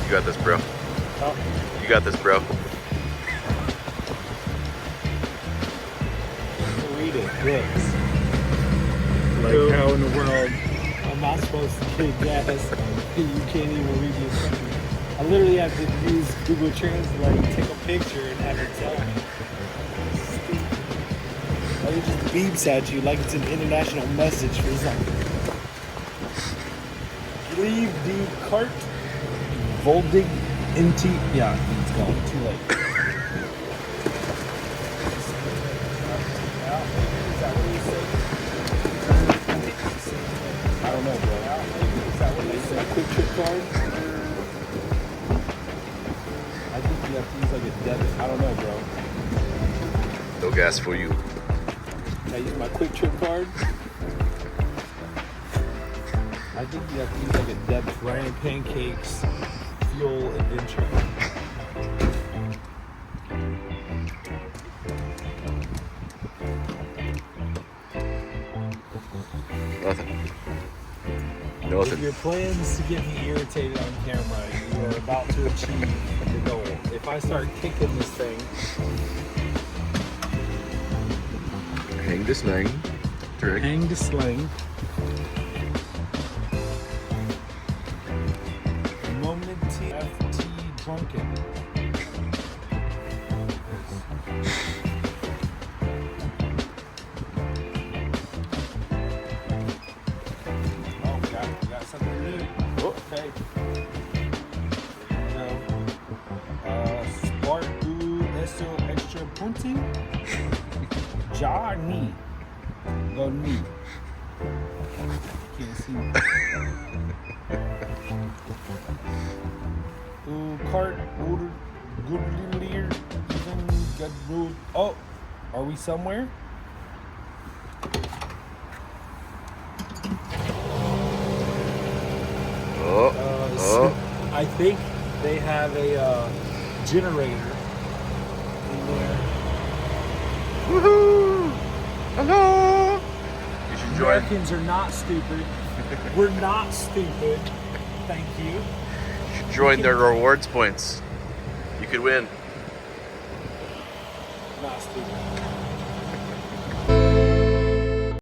You got this, bro. Oh. You got this, bro. Read it. Books. Like how in the world I'm not supposed to get gas and you can't even read the instructions. I literally have to use Google Translate, take a picture, and have it tell me. Like it just beeps at you like it's an international message for something. Leave the cart. Voldig into. Yeah, it's gone. Too late. I don't know, bro. Is that what they say? A quick trip card? I think you have to use like a debit. I don't know, bro. No gas for you. Can I use my quick trip card? I think you have to use like a debit. Ryan Pancakes, fuel adventure. Nothing. If Nothing. your plans to get me irritated on camera, you are about to achieve the goal. If I start kicking this thing, Hang the sling. Trick. hang the sling. Moment FT drunken. Oh, we got something new. Oh. Okay. Sparku Eso Extra Punting. Ja Ni. Go Ni. Can't see. Cart order good leader. Oh, are we somewhere? Oh. I think they have a generator in there. Woohoo! Hello! You should join. Americans are not stupid. We're not stupid. Thank you. You should join their rewards points. You could win. Not stupid.